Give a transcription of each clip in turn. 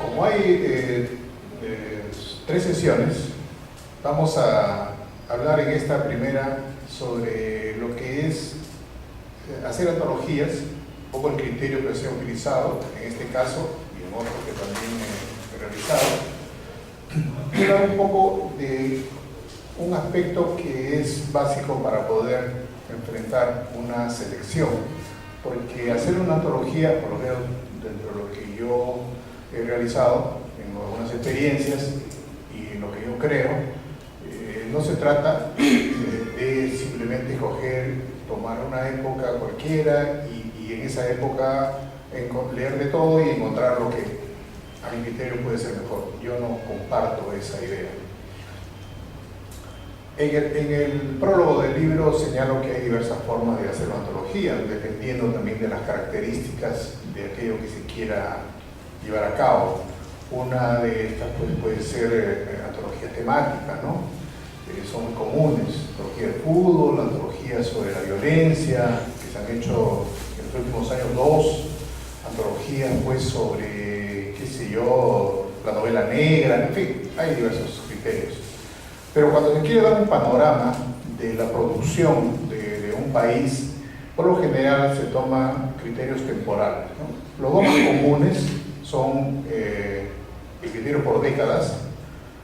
Como hay tres sesiones, vamos a hablar en esta primera sobre lo que es hacer antologías, un poco el criterio que se ha utilizado en este caso y en otros que también he realizado. Quiero hablar un poco de un aspecto que es básico para poder enfrentar una selección, porque hacer una antología, por lo menos dentro de lo que yo he realizado, en algunas experiencias y en lo que yo creo, no se trata de simplemente tomar una época cualquiera y en esa época leer de todo y encontrar lo que a mi criterio puede ser mejor. Yo no comparto esa idea. En el prólogo del libro señalo que hay diversas formas de hacer una antología, dependiendo también de las características de aquello que se quiera llevar a cabo. Una de estas puede ser antologías temáticas, ¿no? Son muy comunes, antología de fútbol, antologías sobre la violencia, que se han hecho en los últimos años dos antologías pues sobre, qué sé yo, la novela negra, en fin, hay diversos criterios. Pero cuando se quiere dar un panorama de la producción de un país, por lo general se toman criterios temporales, ¿no? Los dos más comunes son el criterio por décadas.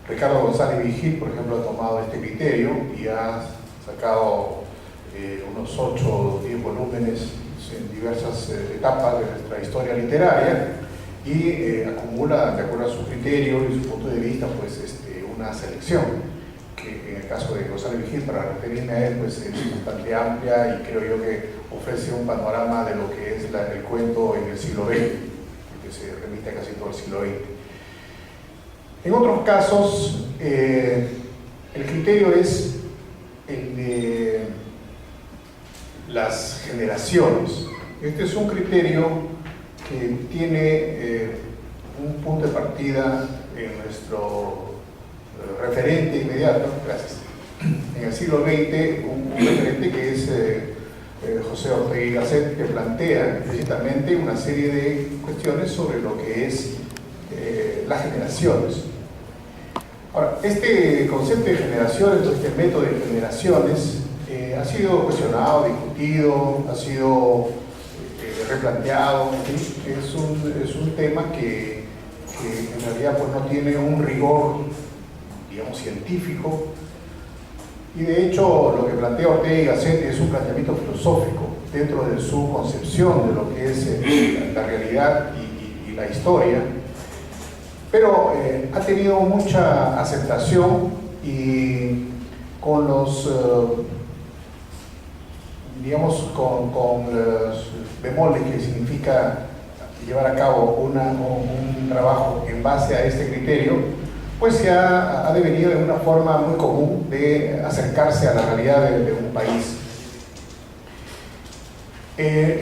Ricardo González Vigil, por ejemplo, ha tomado este criterio y ha sacado unos 8 o 10 volúmenes en diversas etapas de nuestra historia literaria y acumula, de acuerdo a su criterio y su punto de vista, pues una selección que en el caso de González Vigil, para referirme a él, pues es bastante amplia y creo yo que ofrece un panorama de lo que es el cuento en el siglo XX, que se remite a casi todo el siglo XX. En otros casos, el criterio es el de las generaciones. Este es un criterio que tiene un punto de partida en nuestro referente inmediato, gracias, en el siglo XX, un referente que es José Ortega y Gasset, que plantea explícitamente una serie de cuestiones sobre lo que es las generaciones. Ahora, este concepto de generaciones, este método de generaciones, ha sido cuestionado, discutido, ha sido replanteado, ¿sí? Es un tema que en realidad pues, no tiene un rigor, digamos, científico, y de hecho lo que plantea Ortega y Gasset es un planteamiento filosófico dentro de su concepción de lo que es la realidad y la historia. Pero ha tenido mucha aceptación y con los, digamos, con los bemoles que significa llevar a cabo un trabajo en base a este criterio, pues se ha devenido de una forma muy común de acercarse a la realidad de un país.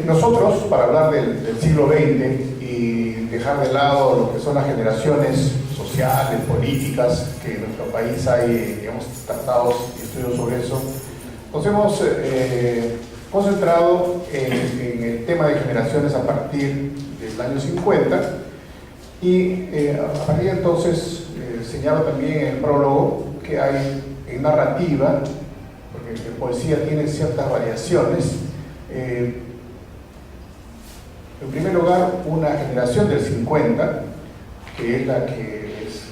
Nosotros, para hablar del siglo XX y dejar de lado lo que son las generaciones sociales, políticas, que en nuestro país hay, digamos, tratados y estudios sobre eso, nos hemos concentrado en el tema de generaciones a partir del año 50 y a partir de entonces señalo también en el prólogo que hay en narrativa, porque la poesía tiene ciertas variaciones. En primer lugar, una generación del 50, que es la que es,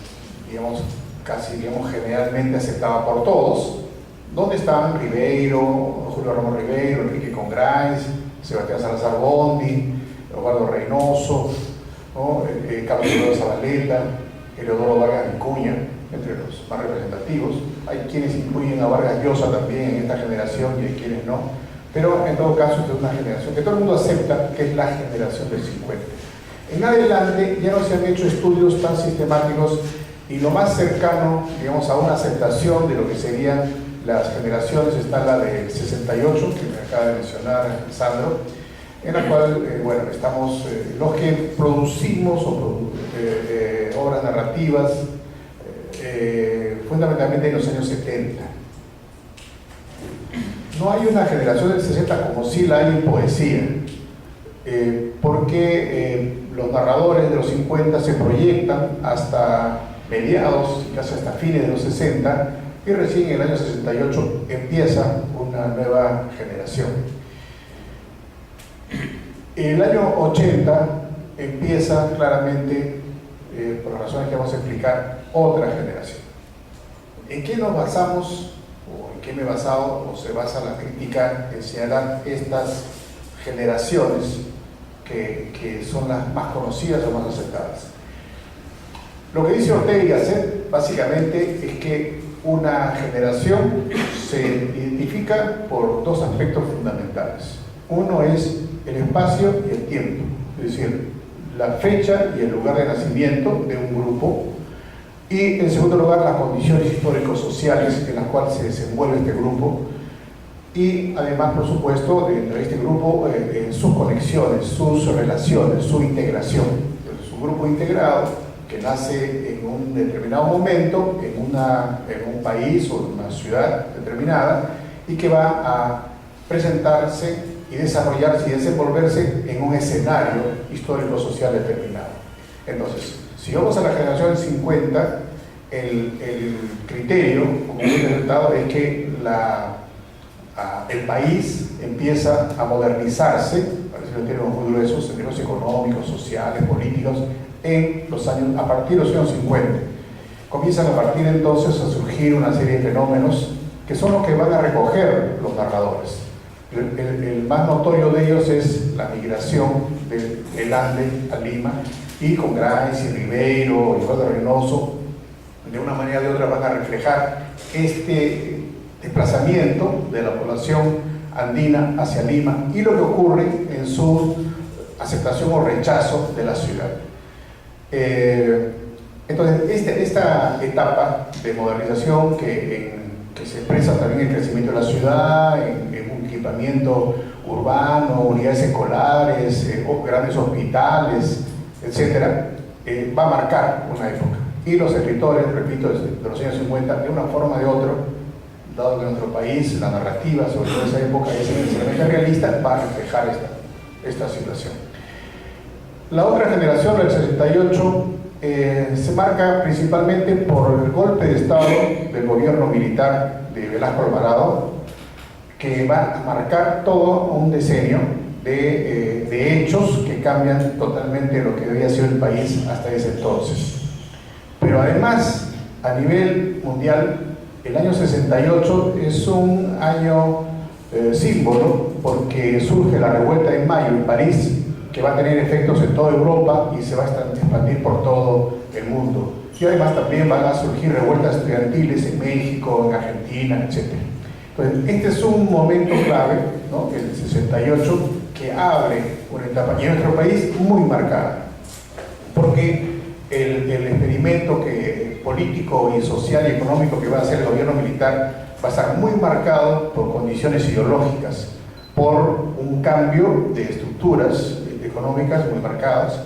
digamos, casi, digamos, generalmente aceptada por todos, donde están Ribeiro, Julio Ramos Ribeiro, Enrique Congrains, Sebastián Salazar Bondi, Eduardo Reynoso, ¿no? Carlos Eduardo Zabaleta, Eleodoro Vargas Vicuña, entre los más representativos. Hay quienes incluyen a Vargas Llosa también en esta generación y hay quienes no. Pero en todo caso, esta es una generación que todo el mundo acepta que es la generación del 50. En adelante ya no se han hecho estudios tan sistemáticos y lo más cercano, digamos, a una aceptación de lo que serían las generaciones está la del 68, que me acaba de mencionar Sandro, en la cual, bueno, estamos los que producimos obras narrativas fundamentalmente en los años 70. No hay una generación del 60 como sí la hay en poesía, porque los narradores de los 50 se proyectan hasta mediados, casi hasta fines de los 60, y recién en el año 68 empieza una nueva generación. En el año 80 empieza claramente, por las razones que vamos a explicar, otra generación. ¿En qué nos basamos, o en qué me he basado, o se basa la crítica en señalar estas generaciones que son las más conocidas o más aceptadas? Lo que dice Ortega y Gasset básicamente es que una generación se identifica por dos aspectos fundamentales. Uno es el espacio y el tiempo, es decir, la fecha y el lugar de nacimiento de un grupo, y en segundo lugar las condiciones histórico-sociales en las cuales se desenvuelve este grupo, y además, por supuesto, dentro de este grupo, sus conexiones, sus relaciones, su integración. Entonces, un grupo integrado que nace en un determinado momento, en un país o en una ciudad determinada, y que va a presentarse y desarrollarse y desenvolverse en un escenario histórico-social determinado. Entonces, si vamos a la generación del 50, el criterio, como he presentado, es que el país empieza a modernizarse, parece que términos muy gruesos, en términos económicos, sociales, políticos, a partir de los años 50. Comienzan a partir entonces a surgir una serie de fenómenos que son los que van a recoger los narradores. El más notorio de ellos es la migración del Ande a Lima, y con Grais y Ribeiro y Eduardo Reynoso, de una manera o de otra van a reflejar este desplazamiento de la población andina hacia Lima y lo que ocurre en su aceptación o rechazo de la ciudad. Entonces, esta etapa de modernización que se expresa también en el crecimiento de la ciudad, en un equipamiento urbano, unidades escolares, grandes hospitales, etcétera, va a marcar una época. Y los escritores, repito, de los años 50, de una forma o de otra, dado que en nuestro país la narrativa sobre toda esa época es esencialmente realista, va a reflejar esta situación. La otra generación, del 68, se marca principalmente por el golpe de Estado del gobierno militar de Velasco Alvarado, que va a marcar todo un decenio de hechos que cambian totalmente lo que había sido el país hasta ese entonces. Pero además, a nivel mundial, el año 68 es un año símbolo, porque surge la revuelta de mayo en París, que va a tener efectos en toda Europa y se va a expandir por todo el mundo. Y además también van a surgir revueltas estudiantiles en México, en Argentina, etc. Entonces, este es un momento clave, ¿no?, el 68, que abre una etapa, y en nuestro país muy marcada, porque el experimento político y social y económico que va a hacer el gobierno militar va a estar muy marcado por condiciones ideológicas, por un cambio de estructuras económicas muy marcadas,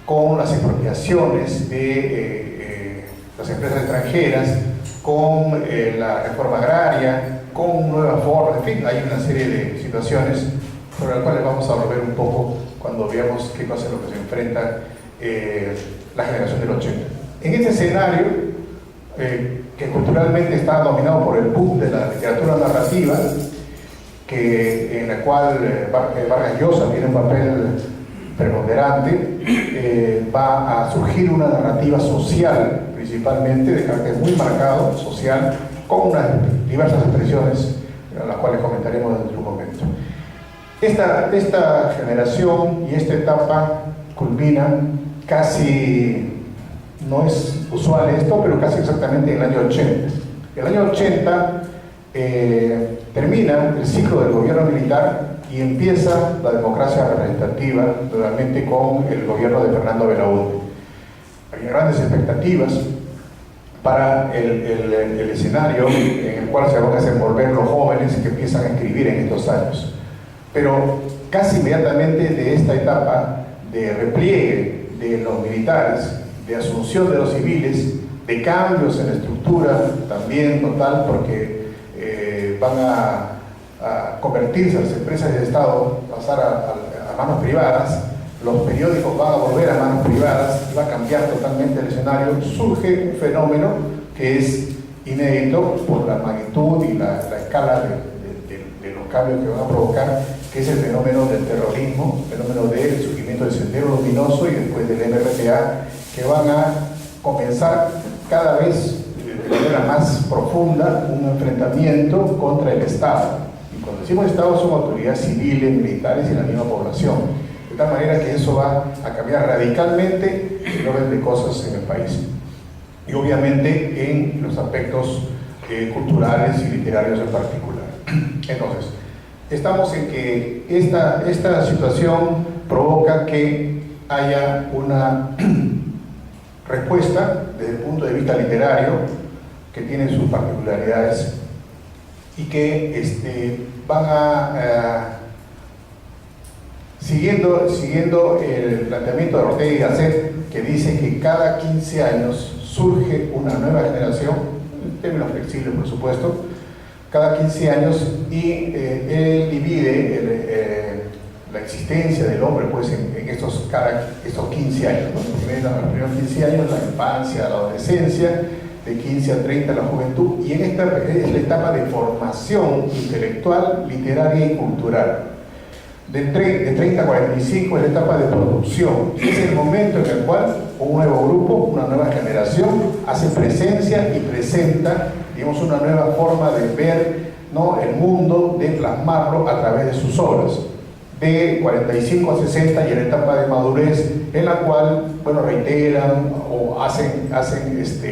con las expropiaciones de las empresas extranjeras, con la reforma agraria, con nuevas formas, en fin, hay una serie de situaciones sobre las cuales vamos a volver un poco cuando veamos qué cosa es lo que se enfrenta la generación del 80. En este escenario, que culturalmente está dominado por el boom de la literatura narrativa, en la cual Vargas Llosa tiene un papel preponderante, va a surgir una narrativa social, principalmente de carácter muy marcado, social, con unas diversas expresiones, a las cuales comentaremos en otro momento. Esta generación y esta etapa culminan casi, no es usual esto, pero casi exactamente en el año 80. El año 80 termina el ciclo del gobierno militar y empieza la democracia representativa, nuevamente con el gobierno de Fernando Belaúnde. Hay grandes expectativas para el escenario en el cual se van a desenvolver los jóvenes que empiezan a escribir en estos años. Pero casi inmediatamente de esta etapa de repliegue de los militares, de asunción de los civiles, de cambios en la estructura también total, porque van a convertirse las empresas del Estado, pasar a manos privadas, los periódicos van a volver a manos privadas y va a cambiar totalmente el escenario, surge un fenómeno que es inédito por la magnitud y la escala de los cambios que van a provocar, que es el fenómeno del terrorismo, el fenómeno del surgimiento del Sendero Luminoso y después del MRTA, que van a comenzar cada vez de manera más profunda un enfrentamiento contra el Estado. Y cuando decimos Estado son autoridades civiles, militares y la misma población. De tal manera que eso va a cambiar radicalmente el orden de cosas en el país. Y obviamente en los aspectos culturales y literarios en particular. Entonces, estamos en que esta situación provoca que haya una respuesta desde el punto de vista literario que tiene sus particularidades y que van a siguiendo el planteamiento de Ortega y Gasset, que dice que cada 15 años surge una nueva generación, en términos flexibles por supuesto, cada 15 años, y él divide la existencia del hombre pues, en estos 15 años, ¿no? Los primeros 15 años, la infancia, la adolescencia, de 15 a 30 la juventud, y en esta es la etapa de formación intelectual, literaria y cultural. De 30 a 45 es la etapa de producción, es el momento en el cual un nuevo grupo, una nueva generación hace presencia y presenta, digamos, una nueva forma de ver, ¿no?, el mundo, de plasmarlo a través de sus obras. De 45 a 60 y en la etapa de madurez, en la cual, bueno, reiteran o hacen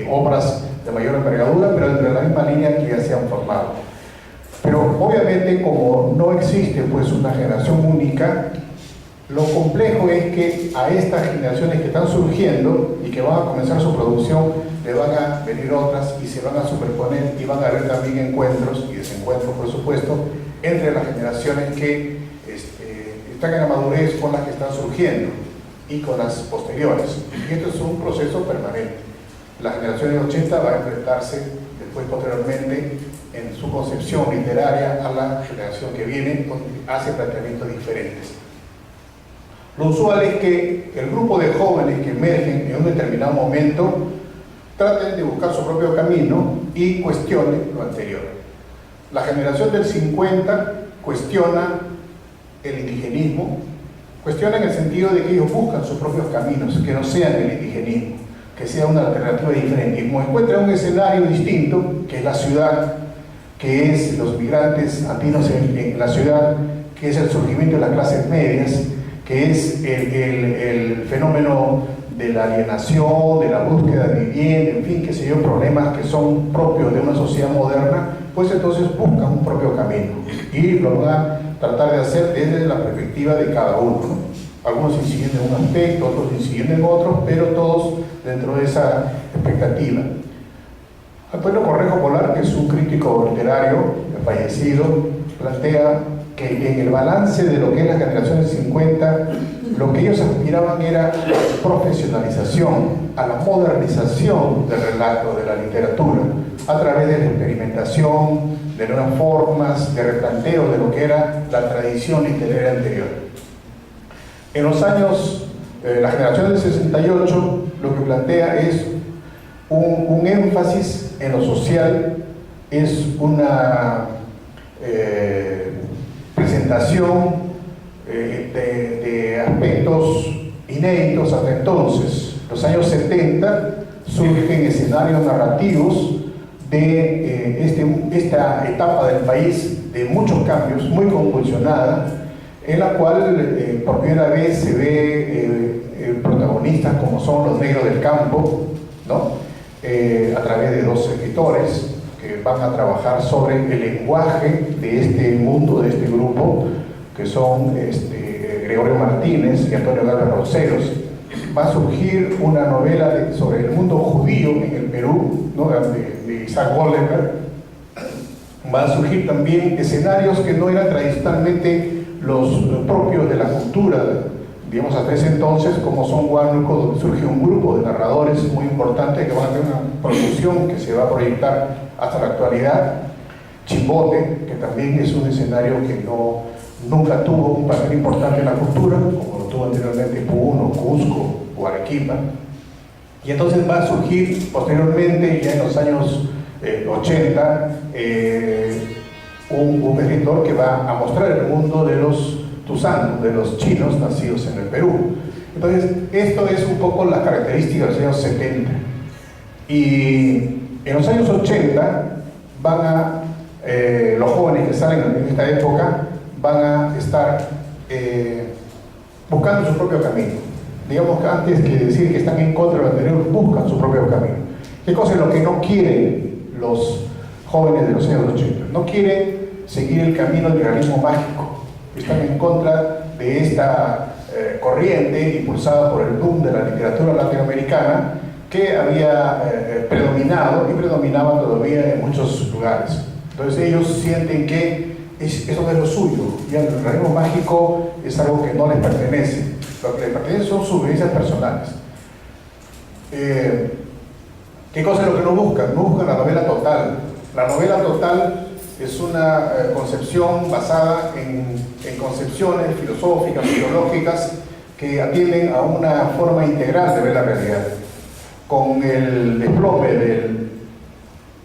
obras de mayor envergadura, pero dentro de la misma línea que ya se han formado. Pero obviamente, como no existe pues una generación única, lo complejo es que a estas generaciones que están surgiendo y que van a comenzar su producción, le van a venir otras y se van a superponer y van a haber también encuentros y desencuentros, por supuesto, entre las generaciones que están en la madurez con las que están surgiendo y con las posteriores. Y esto es un proceso permanente. La generación de 80 va a enfrentarse después, posteriormente, en su concepción literaria a la generación que viene, donde hace planteamientos diferentes. Lo usual es que el grupo de jóvenes que emergen en un determinado momento traten de buscar su propio camino y cuestionen lo anterior. La generación del 50 cuestiona el indigenismo, cuestiona en el sentido de que ellos buscan sus propios caminos, que no sean el indigenismo, que sea una alternativa diferente. Y como encuentran un escenario distinto, que es la ciudad, que es los migrantes andinos en la ciudad, que es el surgimiento de las clases medias, que es el fenómeno de la alienación, de la búsqueda de vivienda, en fin, que sé yo, problemas que son propios de una sociedad moderna, pues entonces buscan un propio camino y lo van a tratar de hacer desde la perspectiva de cada uno, ¿no? Algunos incidiendo en un aspecto, otros incidiendo en otro, pero todos dentro de esa expectativa. Antonio Correjo Polar, que es un crítico literario fallecido, plantea que en el balance de lo que es la generación del 50, lo que ellos aspiraban era a la profesionalización, a la modernización del relato, de la literatura, a través de la experimentación, de nuevas formas, de replanteo de lo que era la tradición literaria anterior. En los años, la generación del 68, lo que plantea es un énfasis en lo social, es una presentación de aspectos inéditos hasta entonces. Los años 70 surgen escenarios narrativos de esta etapa del país de muchos cambios, muy convulsionada, en la cual por primera vez se ve protagonistas como son los negros del campo, ¿no? A través de dos escritores que van a trabajar sobre el lenguaje de este mundo, de este grupo, que son Gregorio Martínez y Antonio Galvez Roseros. Va a surgir una novela sobre el mundo judío en el Perú, ¿no?, de Isaac Goldenberg. Va a surgir también escenarios que no eran tradicionalmente los propios de la cultura, digamos, hasta ese entonces, como son Huánuco, donde surge un grupo de narradores muy importante que van a tener una producción que se va a proyectar hasta la actualidad. Chimbote, que también es un escenario que nunca tuvo un papel importante en la cultura, como lo estuvo anteriormente Puno, Cusco o Arequipa. Y entonces va a surgir posteriormente, ya en los años 80, un escritor que va a mostrar el mundo de los tusanos, de los chinos nacidos en el Perú. Entonces, esto es un poco las características de los años 70. Y en los años 80 los jóvenes que salen en esta época van a estar buscando su propio camino. Digamos que antes que decir que están en contra de lo anterior, buscan su propio camino. ¿Qué cosa es lo que no quieren los jóvenes de los años 80? No quieren seguir el camino del realismo mágico. Están en contra de esta corriente impulsada por el boom de la literatura latinoamericana que había predominado y predominaba todavía en muchos lugares. Entonces ellos sienten que eso no es lo suyo, y el realismo mágico es algo que no les pertenece. Lo que les pertenece son sus vivencias personales. ¿Qué cosa es lo que no buscan? No buscan la novela total. La novela total es una concepción basada en concepciones filosóficas, ideológicas, que atienden a una forma integral de ver la realidad. Con el desplome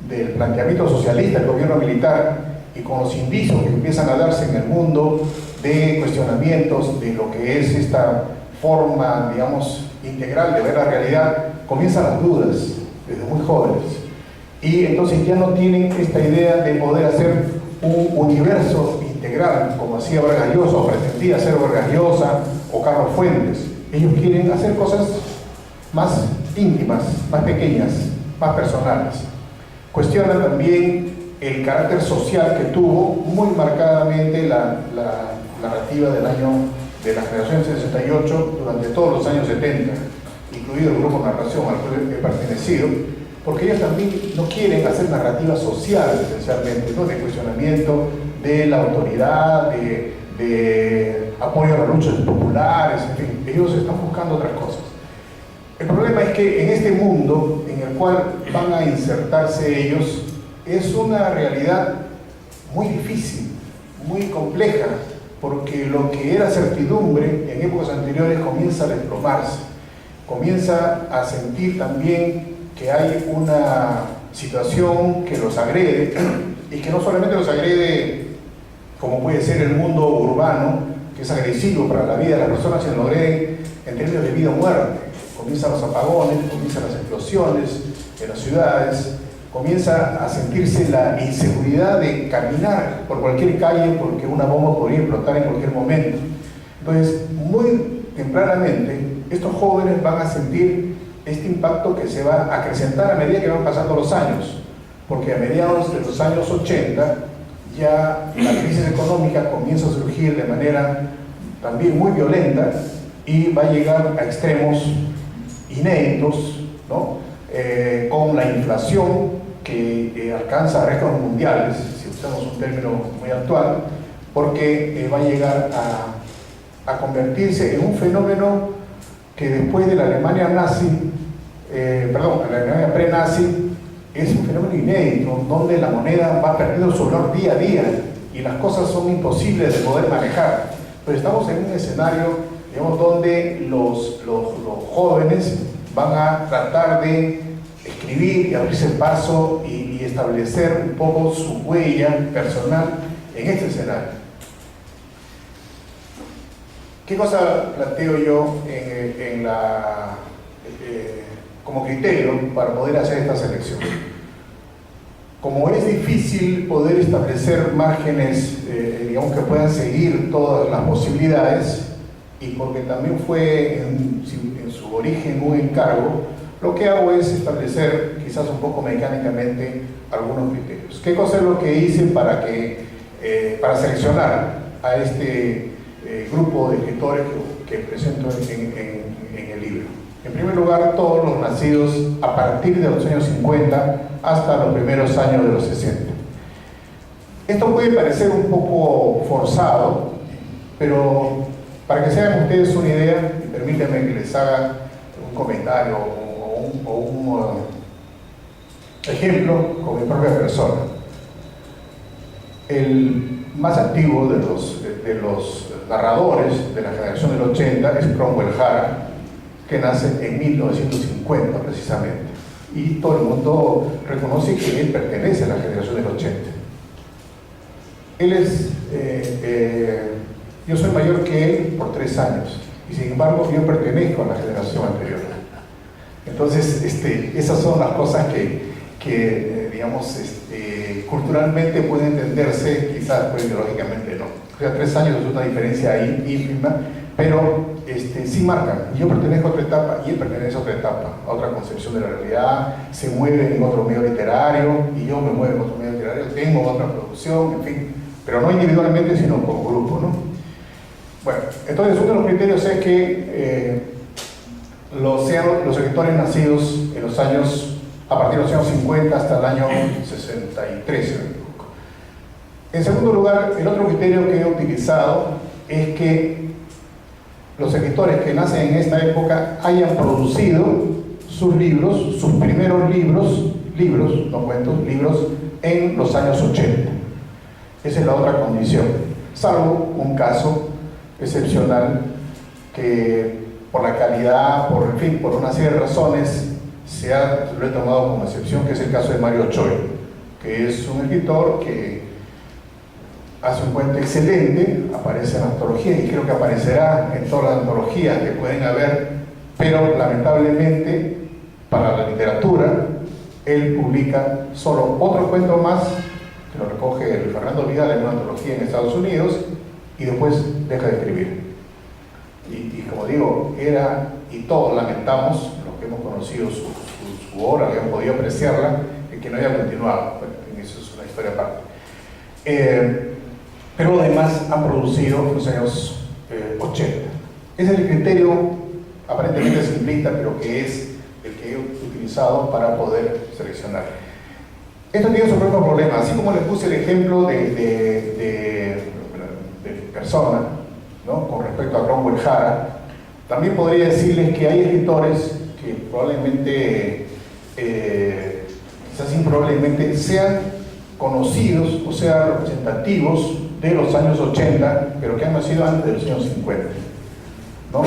del planteamiento socialista del gobierno militar y con los indicios que empiezan a darse en el mundo de cuestionamientos de lo que es esta forma, digamos, integral de ver la realidad, comienzan las dudas desde muy jóvenes. Y entonces ya no tienen esta idea de poder hacer un universo integral, como hacía Vargas Llosa, o pretendía hacer Vargas Llosa o Carlos Fuentes. Ellos quieren hacer cosas más íntimas, más pequeñas, más personales. Cuestionan también el carácter social que tuvo muy marcadamente la narrativa de la generación 68 durante todos los años 70, incluido el grupo Narración al cual he pertenecido, porque ellos también no quieren hacer narrativa social esencialmente, ¿no? De cuestionamiento de la autoridad, de apoyo a las luchas populares, en fin, ellos están buscando otras cosas. El problema es que en este mundo en el cual van a insertarse ellos, es una realidad muy difícil, muy compleja, porque lo que era certidumbre en épocas anteriores comienza a desplomarse, comienza a sentir también que hay una situación que los agrede, y que no solamente los agrede como puede ser el mundo urbano, que es agresivo para la vida de las personas, sino lo agrede en términos de vida o muerte. Comienzan los apagones, comienzan las explosiones en las ciudades, comienza a sentirse la inseguridad de caminar por cualquier calle porque una bomba podría explotar en cualquier momento. Entonces, muy tempranamente, estos jóvenes van a sentir este impacto que se va a acrecentar a medida que van pasando los años, porque a mediados de los años 80 ya la crisis económica comienza a surgir de manera también muy violenta y va a llegar a extremos inéditos, ¿no? Con la inflación que alcanza récords mundiales, si usamos un término muy actual, porque va a llegar a convertirse en un fenómeno que después de la Alemania nazi, la Alemania pre-nazi, es un fenómeno inédito, donde la moneda va perdiendo su valor día a día y las cosas son imposibles de poder manejar. Pero estamos en un escenario, digamos, donde los jóvenes van a tratar de escribir y abrirse el paso y establecer un poco su huella personal en este escenario. ¿Qué cosa planteo yo como criterio para poder hacer esta selección? Como es difícil poder establecer márgenes, digamos, que puedan seguir todas las posibilidades, y porque también fue en su origen un encargo, lo que hago es establecer, quizás un poco mecánicamente, algunos criterios. ¿Qué cosa es lo que hice para seleccionar a este grupo de escritores que presento en el libro? En primer lugar, todos los nacidos a partir de los años 50 hasta los primeros años de los 60. Esto puede parecer un poco forzado, pero para que se hagan ustedes una idea, y permítanme que les haga un comentario o un ejemplo con mi propia persona. El más antiguo de los narradores de la generación del 80 es Cromwell Hara, que nace en 1950 precisamente. Y todo el mundo reconoce que él pertenece a la generación del 80. Él es, yo soy mayor que él por 3 años, y sin embargo yo pertenezco a la generación anterior. Entonces, esas son las cosas que digamos, culturalmente pueden entenderse, quizás pues, ideológicamente no. O sea, 3 años es una diferencia ahí ínfima, pero sí marcan. Yo pertenezco a otra etapa y él pertenece a otra etapa, a otra concepción de la realidad, se mueve en otro medio literario y yo me muevo en otro medio literario, tengo otra producción, en fin, pero no individualmente, sino como grupo, ¿no? Bueno, entonces uno de los criterios es que sean los escritores nacidos en los años, a partir de los años 50 hasta el año 63, si no me equivoco. En segundo lugar, el otro criterio que he utilizado es que los escritores que nacen en esta época hayan producido sus libros, sus primeros libros, no cuentos, libros, en los años 80. Esa es la otra condición, salvo un caso excepcional que por la calidad, en fin, por una serie de razones, lo he tomado como excepción, que es el caso de Mario Choi, que es un escritor que hace un cuento excelente, aparece en antologías y creo que aparecerá en todas las antologías que pueden haber, pero lamentablemente para la literatura él publica solo otro cuento más que lo recoge el Fernando Vidal en una antología en Estados Unidos y después deja de escribir. Y como digo, y todos lamentamos, los que hemos conocido su obra, que hemos podido apreciarla, que no haya continuado. Bueno, eso es una historia aparte. Pero además ha producido en los años 80. Ese es el criterio aparentemente simplista, pero que es el que he utilizado para poder seleccionar. Esto tiene su propio problema, así como les puse el ejemplo de persona, ¿no? Con respecto a Cromwell Hara, también podría decirles que hay escritores que probablemente, quizás improbablemente, sean conocidos o sean representativos de los años 80, pero que han nacido antes de los años 50, ¿no?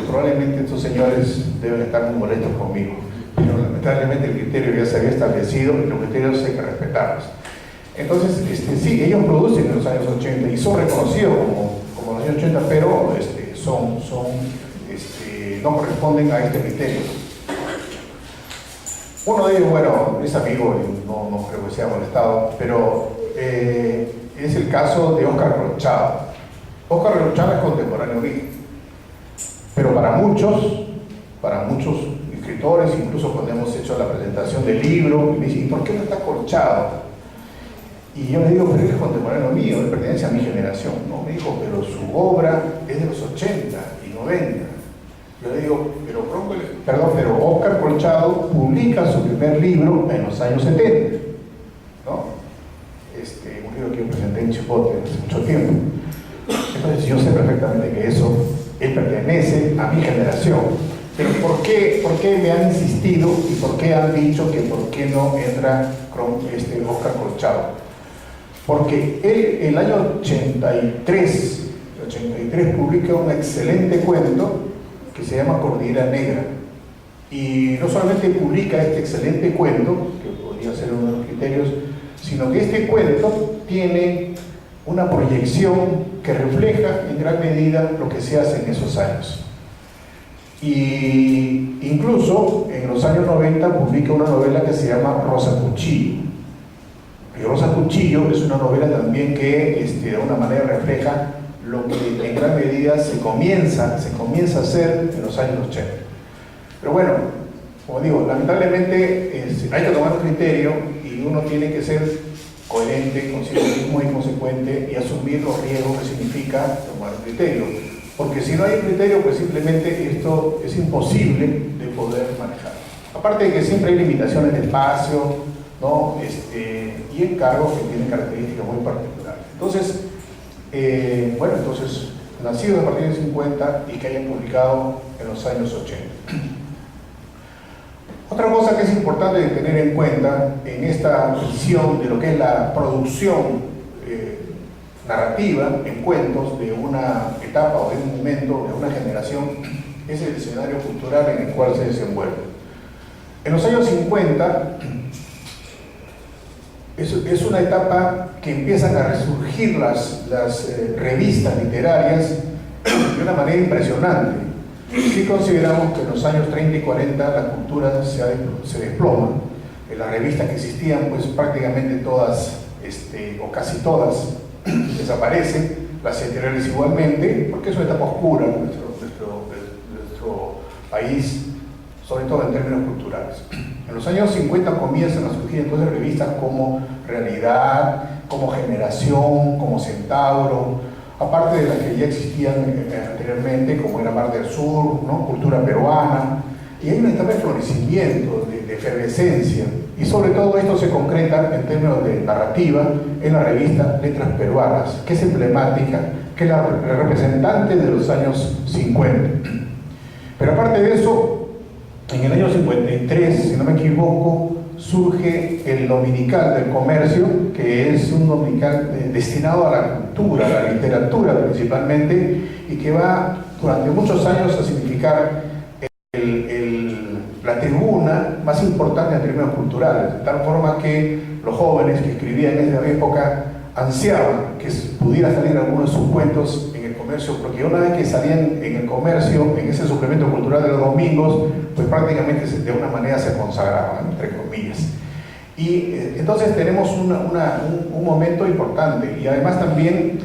Probablemente estos señores deben estar muy molestos conmigo, pero lamentablemente el criterio ya se había establecido y los criterios hay que respetarlos. Entonces, sí, ellos producen en los años 80 y son reconocidos como los años 80, pero no corresponden a este criterio. Uno de ellos, bueno, es amigo, no creo que sea molestado, pero es el caso de Óscar Colchado. Óscar Colchado es contemporáneo mío, pero para muchos escritores, incluso cuando hemos hecho la presentación del libro, me dicen, ¿y por qué no está Colchado? Y yo le digo, pero él es contemporáneo mío, él pertenece a mi generación. No, me dijo, pero su obra es de los 80 y 90. Yo le digo, pero Óscar Colchado publica su primer libro en los años 70, ¿no? Un libro que yo presenté en Chipote hace mucho tiempo. Entonces yo sé perfectamente que él pertenece a mi generación. Pero ¿por qué me han insistido y por qué han dicho que por qué no entra Óscar Colchado? Porque él, el año 83 publica un excelente cuento que se llama Cordillera Negra. Y no solamente publica este excelente cuento, que podría ser uno de los criterios, sino que este cuento tiene una proyección que refleja en gran medida lo que se hace en esos años. Y incluso en los años 90 publica una novela que se llama Rosa Cuchillo. Y Rosa Cuchillo es una novela también que de alguna manera refleja lo que en gran medida se comienza a hacer en los años 80. Pero bueno, como digo, lamentablemente hay que tomar un criterio y uno tiene que ser coherente consigo mismo y consecuente y asumir los riesgos que significa tomar un criterio. Porque si no hay un criterio, pues simplemente esto es imposible de poder manejar. Aparte de que siempre hay limitaciones de espacio, ¿no? Y encargos que tienen características muy particulares. Entonces, nacidos a partir de 50 y que hayan publicado en los años 80. Otra cosa que es importante de tener en cuenta en esta visión de lo que es la producción narrativa en cuentos de una etapa o de un momento, de una generación, es el escenario cultural en el cual se desenvuelve. En los años 50 es una etapa que empiezan a resurgir las revistas literarias de una manera impresionante. Si consideramos que en los años 30 y 40 la cultura se desploma, las revistas que existían, pues prácticamente todas, o casi todas, desaparecen, las editoriales igualmente, porque es una etapa oscura en nuestro país, sobre todo en términos culturales. En los años 50 comienzan a surgir entonces revistas como Realidad, como Generación, como Centauro, aparte de las que ya existían anteriormente, como era Mar del Sur, ¿no? Cultura Peruana, y hay una etapa de florecimiento, de efervescencia, y sobre todo esto se concreta en términos de narrativa en la revista Letras Peruanas, que es emblemática, que es la representante de los años 50. Pero aparte de eso, en el año 53, si no me equivoco, surge el Dominical del Comercio, que es un dominical destinado a la cultura, a la literatura principalmente, y que va durante muchos años a significar la tribuna más importante en términos culturales, de tal forma que los jóvenes que escribían en esa época ansiaban que pudiera salir alguno de sus cuentos en el comercio, porque una vez que salían en el comercio, en ese suplemento cultural de los domingos, pues prácticamente de una manera se consagraban, entre comillas. Y entonces tenemos un momento importante, y además también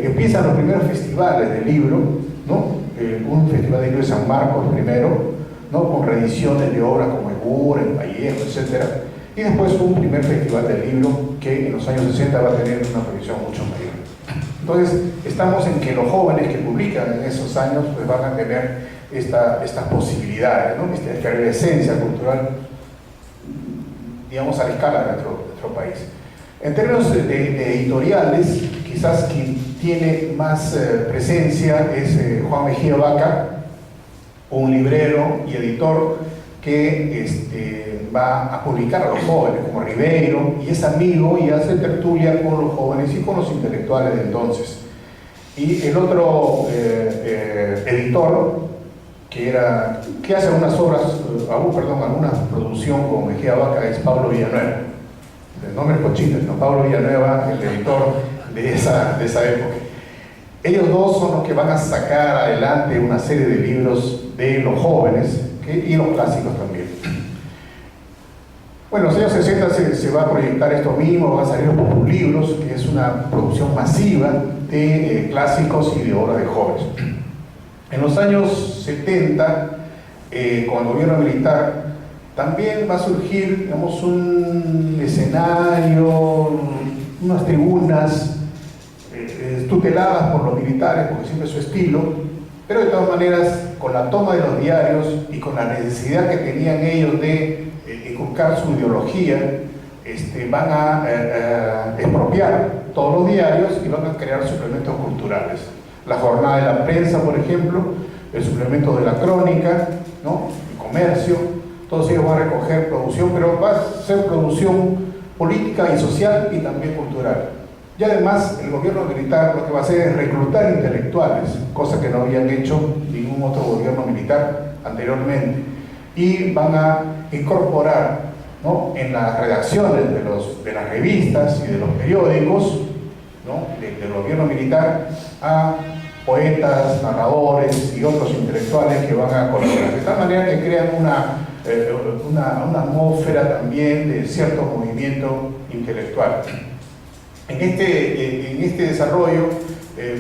empiezan los primeros festivales de libro, ¿no? Un festival de libro de San Marcos primero, ¿no? Con reediciones de obras como Egur, El Vallejo, etc. Y después un primer festival de libro que en los años 60 va a tener una proyección mucho mayor. Entonces, estamos en que los jóvenes que publican en esos años pues van a tener estas posibilidades, ¿no? Esta efervescencia cultural, digamos, a la escala de nuestro país. En términos de editoriales, quizás quien tiene más presencia es Juan Mejía Vaca, un librero y editor que va a publicar a los jóvenes, como Ribeiro, y es amigo y hace tertulia con los jóvenes y con los intelectuales de entonces. Y el otro editor, que hace alguna producción con Mejía Vaca, es Pablo Villanueva. El nombre es cochino, sino Pablo Villanueva, el editor de esa época. Ellos dos son los que van a sacar adelante una serie de libros de los jóvenes y los clásicos también. Bueno, en los años 60 se va a proyectar esto mismo, van a salir los Populibros, que es una producción masiva de clásicos y de obras de jóvenes. En los años 70, con el gobierno militar, también va a surgir, digamos, un escenario, unas tribunas tuteladas por los militares, porque siempre es su estilo, pero de todas maneras, con la toma de los diarios y con la necesidad que tenían ellos de inculcar su ideología, van a expropiar todos los diarios y van a crear suplementos culturales. La Jornada de la Prensa, por ejemplo, el suplemento de la Crónica, ¿no? El Comercio, todos ellos van a recoger producción, pero va a ser producción política y social y también cultural. Y además el gobierno militar lo que va a hacer es reclutar intelectuales, cosa que no habían hecho ningún otro gobierno militar anteriormente, y van a incorporar, ¿no? En las redacciones de las revistas y de los periódicos, ¿no? del gobierno militar, a poetas, narradores y otros intelectuales que van a colaborar, de tal manera que crean una atmósfera también de cierto movimiento intelectual. En este desarrollo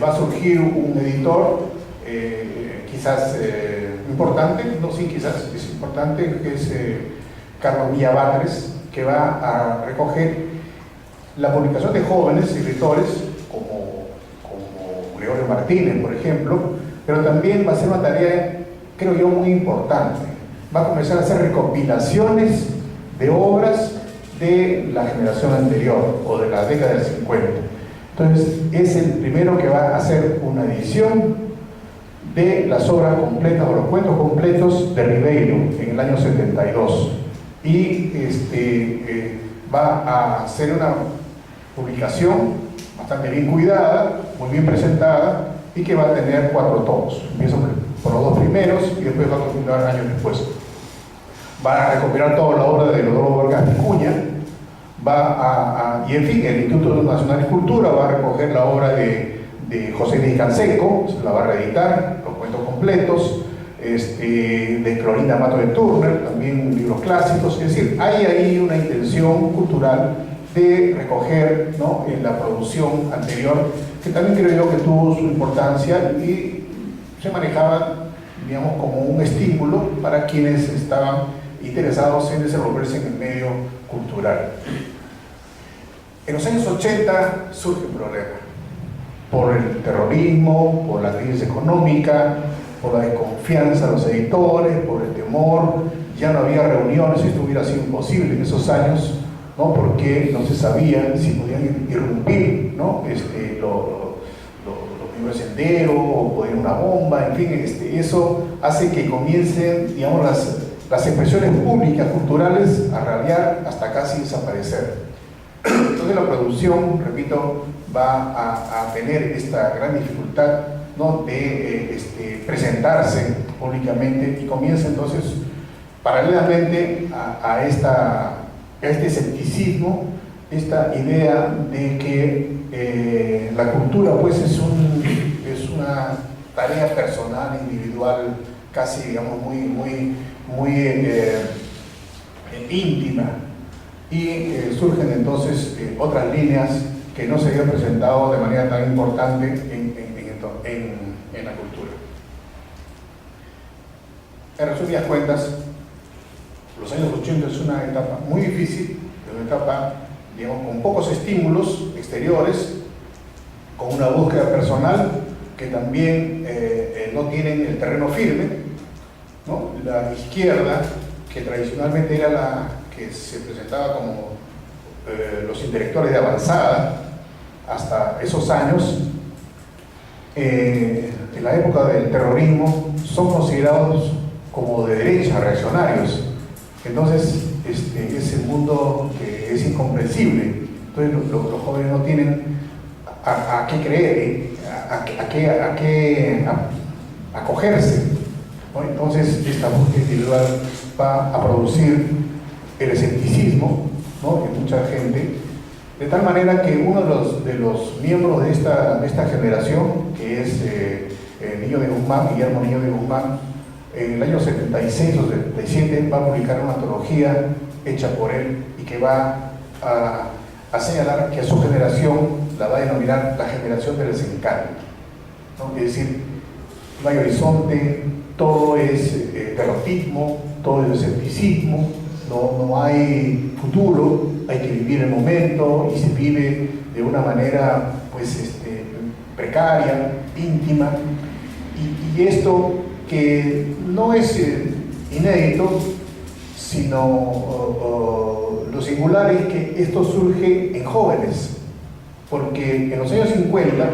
va a surgir un editor quizás importante, no sí, quizás es importante, que es Carlos Villabatres, que va a recoger la publicación de jóvenes escritores como Gregorio Martínez, por ejemplo, pero también va a ser una tarea, creo yo, muy importante. Va a comenzar a hacer recopilaciones de obras de la generación anterior o de la década del 50. Entonces es el primero que va a hacer una edición de las obras completas o los cuentos completos de Ribeiro en el año 72 y va a hacer una publicación bastante bien cuidada, muy bien presentada, y que va a tener 4 tomos. Empiezo por los 2 primeros y después va a continuar años después. Va a recuperar toda la obra de Rodolfo Vargas Vicuña, y en fin, el Instituto Nacional de Cultura va a recoger la obra de José Luis Canseco, se la va a reeditar, los cuentos completos, de Clorinda Mato de Turner, también libros clásicos. Es decir, hay ahí una intención cultural de recoger, ¿no?, en la producción anterior, que también creo yo que tuvo su importancia y se manejaba, digamos, como un estímulo para quienes estaban interesados en desenvolverse en el medio cultural. En los años 80 surge un problema, por el terrorismo, por la crisis económica, por la desconfianza de los editores, por el temor. Ya no había reuniones, esto hubiera sido imposible en esos años, ¿no?, porque no se sabía si podían irrumpir, ¿no?, los primeros senderos, o poner una bomba, en fin, eso hace que comiencen, digamos, las expresiones públicas, culturales, a rabiar hasta casi desaparecer. Entonces la producción, repito, va a tener esta gran dificultad, ¿no?, de presentarse públicamente, y comienza entonces, paralelamente a este escepticismo, esta idea de que la cultura pues es una tarea personal, individual, casi, digamos, muy íntima, y surgen entonces otras líneas que no se habían presentado de manera tan importante en la cultura. En resumidas cuentas, los años 80 es una etapa muy difícil, es una etapa, digamos, con pocos estímulos exteriores, con una búsqueda personal que también no tienen el terreno firme, ¿no? La izquierda, que tradicionalmente era la que se presentaba como los intelectuales de avanzada hasta esos años, en la época del terrorismo son considerados como de derecha, reaccionarios. Entonces ese mundo que es incomprensible. Entonces los jóvenes no tienen a qué creer, a qué acogerse, ¿no? Entonces esta búsqueda individual va a producir el escepticismo, ¿no?, en mucha gente, de tal manera que uno de los miembros de esta generación, que es Niño de Guzmán, Guillermo Niño de Guzmán, en el año 76 o 77 va a publicar una antología hecha por él, y que va a señalar que a su generación la va a denominar la generación del desencanto, ¿no? Es decir, no hay horizonte, todo es derrotismo, todo es escepticismo, no hay futuro, hay que vivir el momento, y se vive de una manera pues precaria, íntima, y esto que no es inédito, sino lo singular es que esto surge en jóvenes, porque en los años 50,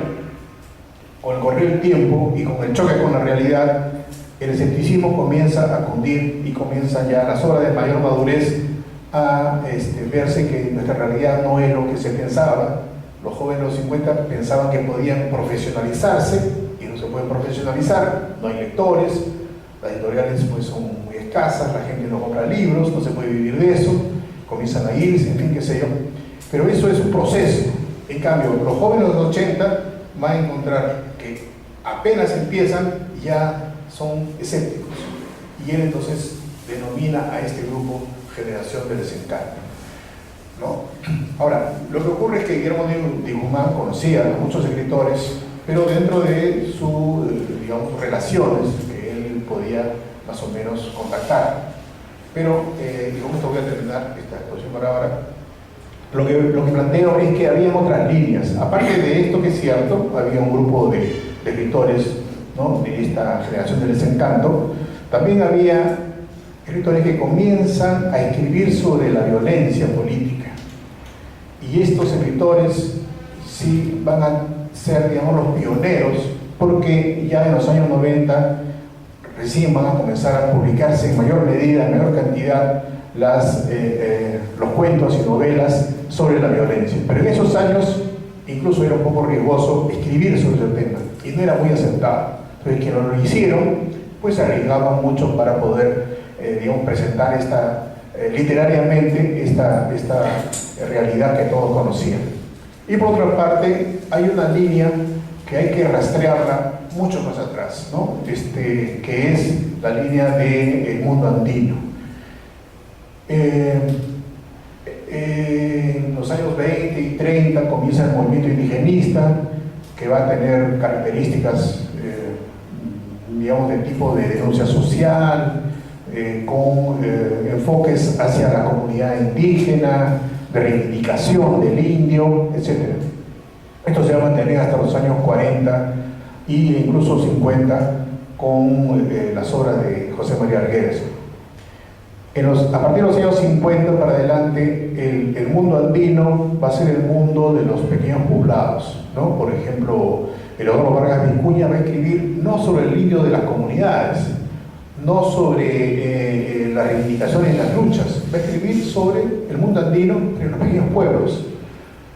con el correr del tiempo y con el choque con la realidad, el escepticismo comienza a cundir, y comienzan ya las obras de mayor madurez a verse que nuestra realidad no es lo que se pensaba. Los jóvenes de los 50 pensaban que podían profesionalizarse, y no se pueden profesionalizar, no hay lectores, las editoriales pues son muy escasas, la gente no compra libros, no se puede vivir de eso, comienzan a irse, en fin, qué sé yo. Pero eso es un proceso. En cambio, los jóvenes de los 80 van a encontrar que apenas empiezan, ya son escépticos, y él entonces denomina a este grupo generación del desencanto, ¿no? Ahora, lo que ocurre es que Guillermo de Guzmán conocía a muchos escritores, pero dentro de sus relaciones que él podía más o menos contactar. Pero, y con esto voy a terminar esta exposición por ahora, lo que planteo es que había otras líneas. Aparte de esto, que es cierto, había un grupo de escritores, ¿no?, de esta generación del desencanto. También había escritores que comienzan a escribir sobre la violencia política, y estos escritores sí van a ser, digamos, los pioneros, porque ya en los años 90 recién van a comenzar a publicarse en mayor medida, en mayor cantidad, los cuentos y novelas sobre la violencia. Pero en esos años incluso era un poco riesgoso escribir sobre ese tema y no era muy aceptado. Entonces quienes lo hicieron pues se arriesgaban mucho para poder digamos, presentar literariamente esta realidad que todos conocían. Y por otra parte hay una línea que hay que rastrearla mucho más atrás, ¿no? Que es la línea del mundo andino. En los años 20 y 30 comienza el movimiento indigenista, que va a tener características, digamos, de tipo de denuncia social, con enfoques hacia la comunidad indígena, de reivindicación del indio, etc. Esto se va a mantener hasta los años 40 e incluso 50 con las obras de José María Arguedas. A partir de los años 50 para adelante, el mundo andino va a ser el mundo de los pequeños poblados, ¿no? Por ejemplo, Eleodoro Vargas Vicuña va a escribir no sobre el indio de las comunidades, no sobre las reivindicaciones y las luchas, va a escribir sobre el mundo andino en los pequeños pueblos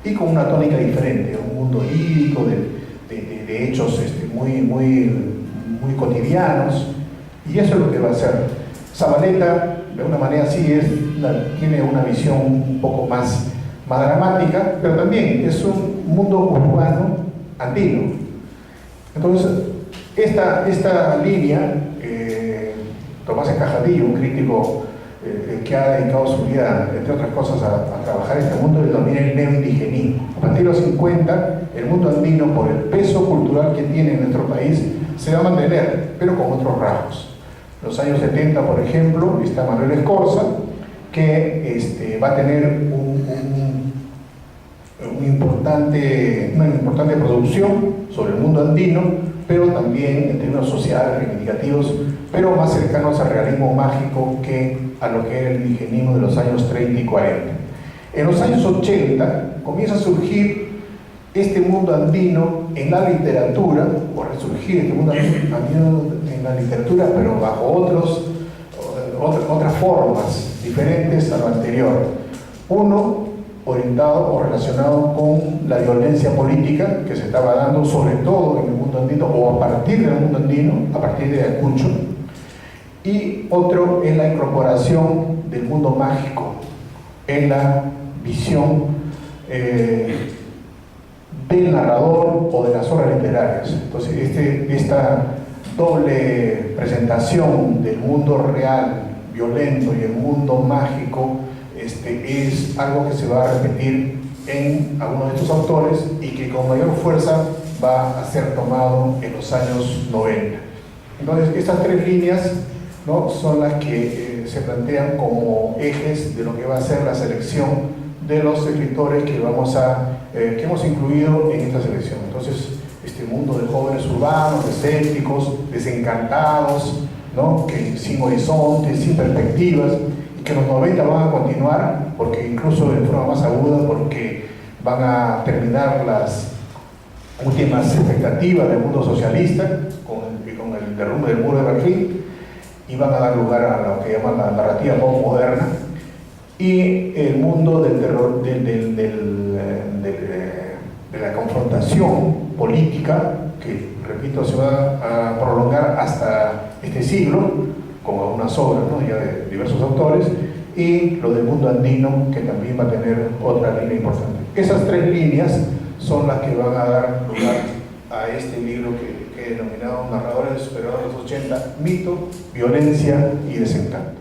y con una tónica diferente, un mundo lírico de hechos muy cotidianos, y eso es lo que va a hacer. Zabaleta, de una manera así, tiene una visión un poco más dramática, pero también es un mundo urbano andino. Entonces, esta línea, Tomás Escajadillo, un crítico que ha dedicado su vida, entre otras cosas, a trabajar este mundo, le denomina el neoindigenismo. A partir de los 50, el mundo andino, por el peso cultural que tiene en nuestro país, se va a mantener, pero con otros rasgos. En los años 70, por ejemplo, está Manuel Escorza, que va a tener una importante producción sobre el mundo andino, pero también en términos sociales, reivindicativos, pero más cercanos al realismo mágico que a lo que era el indigenismo de los años 30 y 40. En los años 80 comienza a surgir este mundo andino en la literatura, o resurgir este mundo andino en la literatura, pero bajo otras formas diferentes a lo anterior. Uno, orientado o relacionado con la violencia política que se estaba dando, sobre todo en el mundo andino, o a partir del mundo andino, a partir de Ayacucho. Y otro es la incorporación del mundo mágico en la visión del narrador o de las obras literarias. Entonces, esta doble presentación del mundo real, violento, y el mundo mágico es algo que se va a repetir en algunos de estos autores y que con mayor fuerza va a ser tomado en los años 90. Entonces, estas tres líneas, ¿no?, son las que se plantean como ejes de lo que va a ser la selección de los escritores que hemos incluido en esta selección. Entonces, este mundo de jóvenes urbanos, escépticos, desencantados, ¿no?, que sin horizontes, sin perspectivas, y que en los 90 van a continuar, porque incluso de forma más aguda, porque van a terminar las últimas expectativas del mundo socialista con el derrumbe del muro de Berlín, y van a dar lugar a lo que llaman la narrativa postmoderna, y el mundo del terror, de la confrontación política, que, repito, se va a prolongar hasta este siglo, con algunas obras, ¿no?, ya de diversos autores, y lo del mundo andino, que también va a tener otra línea importante. Esas tres líneas son las que van a dar lugar a este libro que he denominado Narradores Superiores de los 80, mito, violencia y desencanto.